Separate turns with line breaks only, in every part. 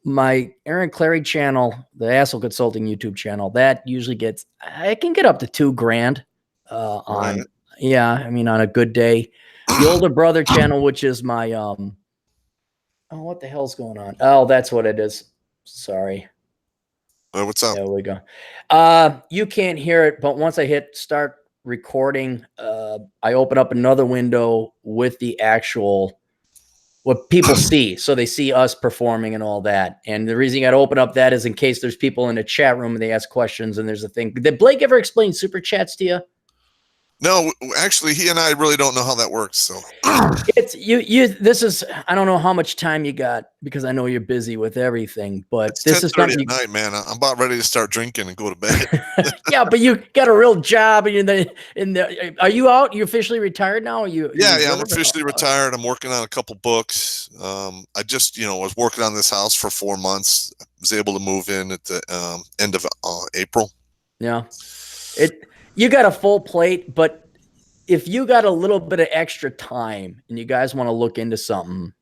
my Aaron Clary channel, the Asshole Consulting YouTube channel, that usually gets, I can get up to $2,000 on,
Right.
yeah, I mean, on a good day. The older brother channel, which is my, oh, what the hell's going on? Oh, that's what it is. Sorry.
What's up?
There we go. You can't hear it, but once I hit start recording, I open up another window with the actual what people see. So they see us performing and all that. And the reason you got to open up that is in case there's people in the chat room and they ask questions and there's a thing. Did Blake ever explain super chats to you?
No, actually, he and I really don't know how that works. So
it's you. This is, I don't know how much time you got because I know you're busy with everything, but
it's
this is
10:30
something
at night, man. I'm about ready to start drinking and go to bed.
Yeah, but you got a real job and are you out? You officially retired now? Or you
Yeah,
reserve?
I'm officially retired. I'm working on a couple books. I just, was working on this house for 4 months. I was able to move in at the end of April.
Yeah. You got a full plate, but if you got a little bit of extra time and you guys want to look into something,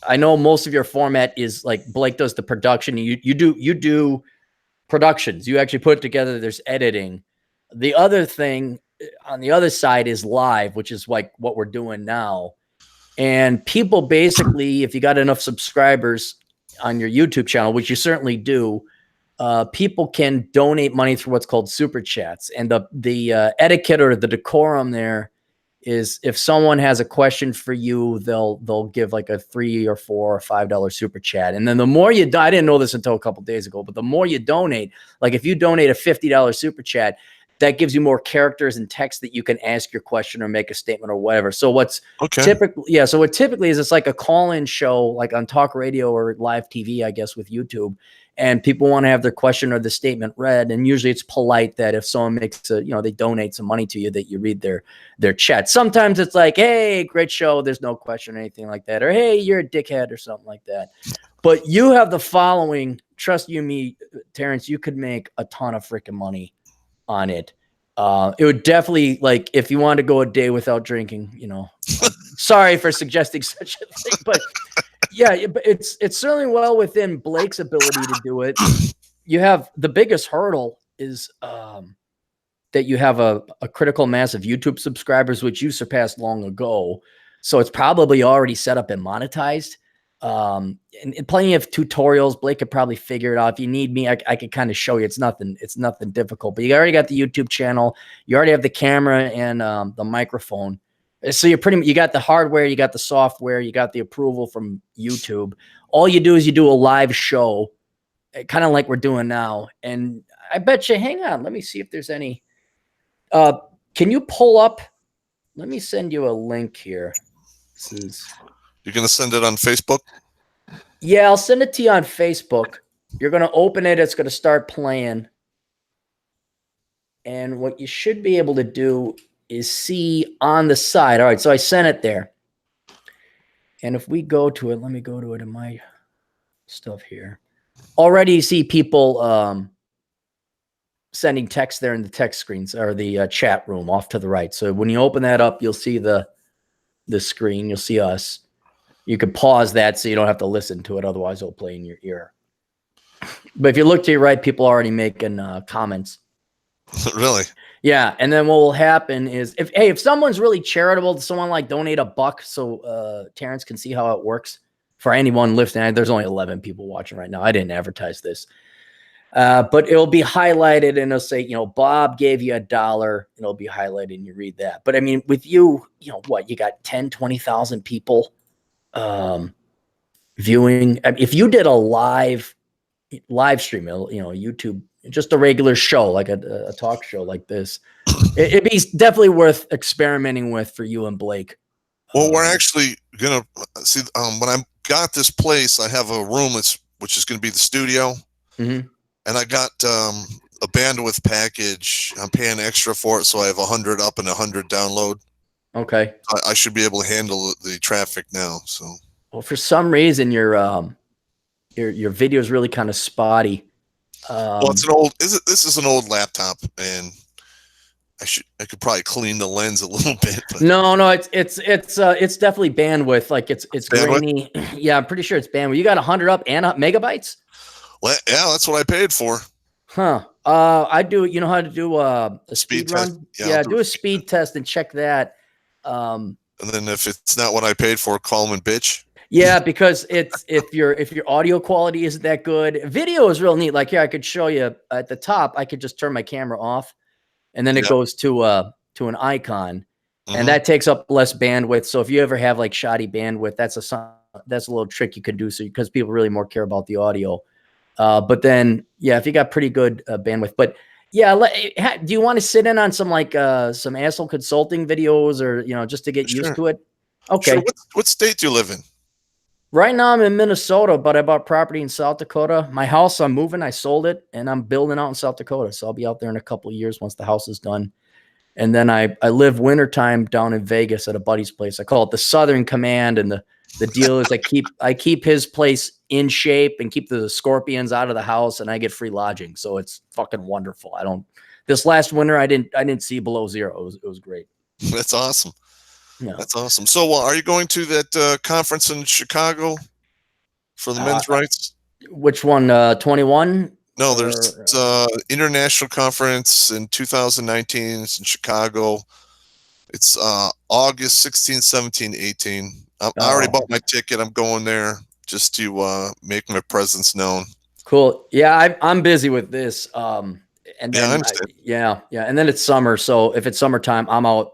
I know most of your format is like Blake does the production. You do productions. You actually put it together. There's editing. The other thing on the other side is live, which is like what we're doing now. And people basically, if you got enough subscribers on your YouTube channel, which you certainly do, people can donate money through what's called super chats. And the etiquette or the decorum there is if someone has a question for you, they'll give like a $3 or $4 or $5 super chat. And then the more you, I didn't know this until a couple days ago, but the more you donate, like if you donate a $50 super chat, that gives you more characters and text that you can ask your question or make a statement or whatever. So what's typically, yeah. So what typically is it's like a call-in show, like on talk radio or live TV, I guess, with YouTube. And people want to have their question or the statement read. And usually it's polite that if someone makes a, they donate some money to you, that you read their chat. Sometimes it's like, hey, great show. There's no question or anything like that. Or, hey, you're a dickhead or something like that. But you have the following, trust you me, Terrence, you could make a ton of freaking money on it. It would definitely, like, if you want to go a day without drinking, sorry for suggesting such a thing, but yeah, it's certainly well within Blake's ability to do it. You have the biggest hurdle is that you have a critical mass of YouTube subscribers, which you surpassed long ago. So it's probably already set up and monetized. And plenty of tutorials. Blake could probably figure it out. If you need me, I could kind of show you. It's nothing difficult, but you already got the YouTube channel. You already have the camera and the microphone. So you got the hardware, you got the software, you got the approval from YouTube. All you do is you do a live show, kind of like we're doing now. And I bet you, hang on, let me see if there's any. Can you pull up? Let me send you a link here.
You're going to send it on Facebook?
Yeah, I'll send it to you on Facebook. You're going to open it. It's going to start playing. And what you should be able to do is see on the side. All right, so I sent it there. And if we go to it, let me go to it in my stuff here. Already you see people sending text there in the text screens or the chat room off to the right. So when you open that up, you'll see the screen. You'll see us. You can pause that so you don't have to listen to it. Otherwise, it'll play in your ear. But if you look to your right, people are already making comments.
Really?
Yeah. And then what will happen is if someone's really charitable, someone like donate $1 so Terrence can see how it works for anyone listening. There's only 11 people watching right now. I didn't advertise this. But it'll be highlighted and it'll say, Bob gave you $1 and it'll be highlighted and you read that. But I mean, with you, what, you got 10, 20,000 people viewing. I mean, if you did a live stream, YouTube, just a regular show, like a talk show like this, it'd be definitely worth experimenting with for you and Blake.
Well, we're actually going to see, when I got this place, I have a room which is going to be the studio.
Mm-hmm.
And I got a bandwidth package. I'm paying extra for it, so I have 100 up and 100 download.
Okay.
I should be able to handle the traffic now. So,
well, for some reason your video is really kind of spotty.
Well, it's an old. This is an old laptop, and I could probably clean the lens a little bit. But
No, it's definitely bandwidth. Like it's
bandwidth?
grainy. Yeah, I'm pretty sure it's bandwidth. You got 100 up and up megabytes?
Well, yeah, that's what I paid for.
Huh. I do. You know how to do a speed
test.
run?
Yeah,
Do a speed test and check that.
And then if it's not what I paid for, call them and bitch.
Yeah, because it's if your audio quality isn't that good, video is real neat. Like here, I could show you at the top. I could just turn my camera off, and then it goes to an icon, and that takes up less bandwidth. So if you ever have like shoddy bandwidth, that's a little trick you could do. So because people really more care about the audio. But then yeah, if you got pretty good bandwidth, but yeah, do you want to sit in on some like some asshole consulting videos or just to get used to it? Okay.
Sure. What state do you live in?
Right now I'm in Minnesota, but I bought property in South Dakota. My house, I'm moving. I sold it, and I'm building out in South Dakota. So I'll be out there in a couple of years once the house is done. And then I live wintertime down in Vegas at a buddy's place. I call it the Southern Command, and the deal is I keep his place in shape and keep the scorpions out of the house, and I get free lodging. So it's fucking wonderful. This last winter I didn't see below zero. It was great.
That's awesome.
Yeah.
That's awesome. So are you going to that conference in Chicago for the men's rights?
Which one? 21?
No, there's international conference in 2019. It's in Chicago. It's August 16, 17, 18. I already bought my ticket. I'm going there just to make my presence known.
Cool. Yeah, I'm busy with this. And then and then it's summer. So if it's summertime, I'm out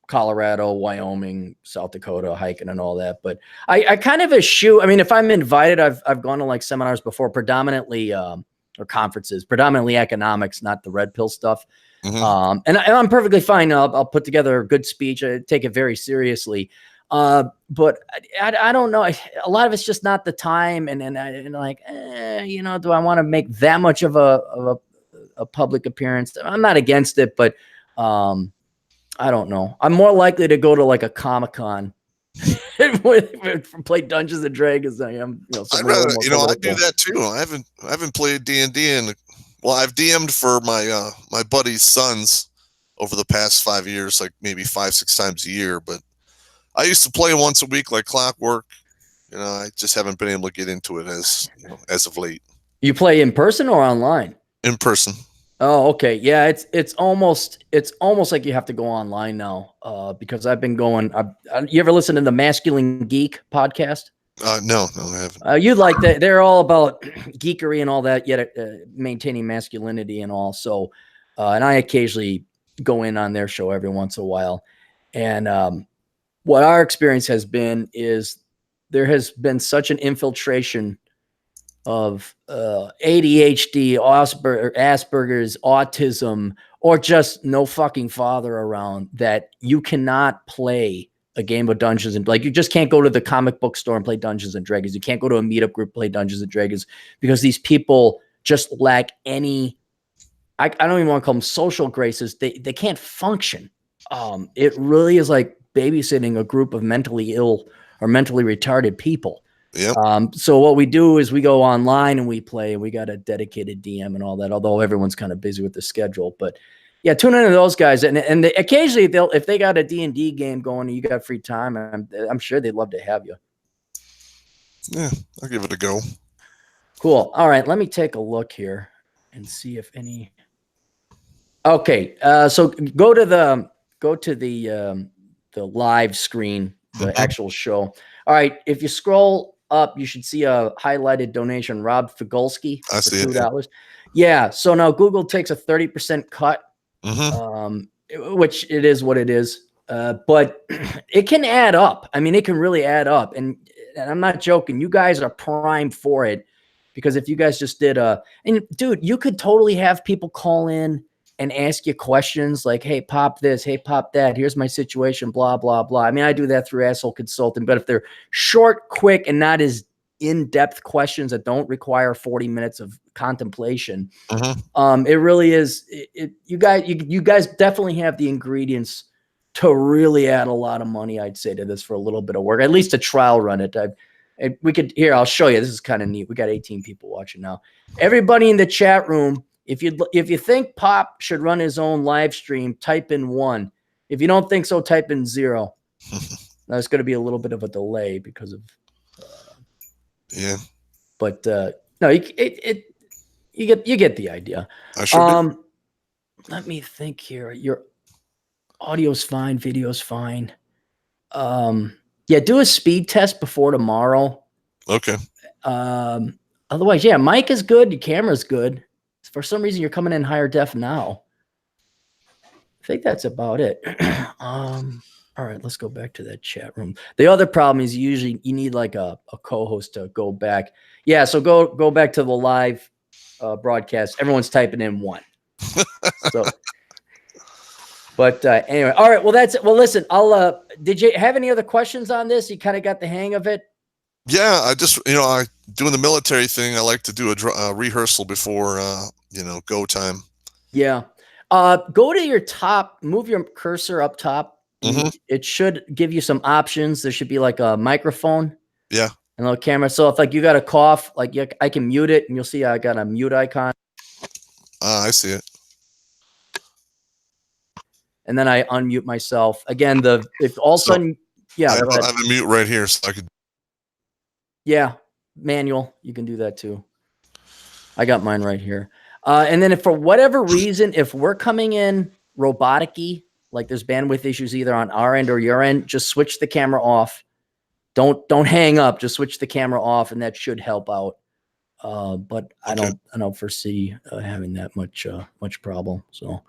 Colorado, Wyoming, South Dakota, hiking and all that. But I kind of eschew. I mean, if I'm invited, I've gone to like seminars before, predominantly or conferences, predominantly economics, not the red pill stuff. And I'm perfectly fine. I'll put together a good speech. I take it very seriously. But I don't know. A lot of it's just not the time. And like, do I want to make that much of a public appearance? I'm not against it, but I don't know. I'm more likely to go to like a Comic-Con and play Dungeons and Dragons than I am.
I'd rather, I do that too. I haven't played D&D I've DM'd for my buddy's sons over the past 5 years, like maybe 5-6 times a year. But I used to play once a week like clockwork. I just haven't been able to get into it as of late. You play in person or online? In person. Oh, okay. Yeah, it's almost like you have to go online now because I've been going. You ever listen to the Masculine Geek podcast? No, I haven't. You'd like that. They're all about geekery and all that, yet maintaining masculinity and all. So, and I occasionally go in on their show every once in a while. And what our experience has been is there has been such an infiltration of ADHD, Asperger's, autism, or just no fucking father around that you cannot play a game of Dungeons and you just can't go to the comic book store and play Dungeons and Dragons. You can't go to a meetup group, play Dungeons and Dragons because these people just lack any, I don't even want to call them social graces. They can't function. It really is like babysitting a group of mentally ill or mentally retarded people. Yep. So what we do is we go online and we play, and we got a dedicated DM and all that, although everyone's kind of busy with the schedule. But yeah, tune into those guys. And they, occasionally if they got a D&D game going and you got free time, I'm sure they'd love to have you. Yeah, I'll give it a go. Cool. All right. Let me take a look here and see if any. Okay. So go to the live screen, the actual show. All right. If you scroll up, you should see a highlighted donation, Rob Figulski. I see $2. Yeah. So now Google takes a 30% cut, which it is what it is. But it can add up. I mean, it can really add up. And I'm not joking. You guys are primed for it because if you guys just did and dude, you could totally have people call in and ask you questions like, hey, Pop this, hey, Pop that, here's my situation, blah, blah, blah. I mean, I do that through Asshole Consulting, but if they're short, quick, and not as in-depth questions that don't require 40 minutes of contemplation, it really is, you guys definitely have the ingredients to really add a lot of money, I'd say, to this for a little bit of work, at least a trial run it. I'll show you. This is kind of neat. We got 18 people watching now. Everybody in the chat room,
If you think Popp should run his own live stream, type in 1. If you don't think so, type in 0. Now it's going to be a little bit of a delay because of
yeah.
But no, you get the idea.
I sure do.
Let me think here. Your audio's fine, video's fine. Yeah, do a speed test before tomorrow.
Okay.
Otherwise, yeah, mic is good, your camera's good. For some reason, you're coming in higher def now. I think that's about it. All right, let's go back to that chat room. The other problem is usually you need like a co-host to go back. Yeah, so go back to the live broadcast. Everyone's typing in 1. So, but anyway, all right. Well, that's it. Well, listen, I'll. Did you have any other questions on this? You kind of got the hang of it.
Yeah, I just I doing the military thing. I like to do a rehearsal before go time.
Yeah. Go to your top. Move your cursor up top. It should give you some options. There should be like a microphone.
Yeah.
And a little camera. So if like you got a cough, like I can mute it, and you'll see I got a mute icon.
I see it.
And then I unmute myself again. If all of a sudden, yeah,
I have a mute right here, so I could.
Yeah, manual. You can do that too. I got mine right here. And then if for whatever reason, if we're coming in robotic-y, like there's bandwidth issues either on our end or your end, just switch the camera off. Don't hang up. Just switch the camera off, and that should help out. But I don't foresee having that much problem. So,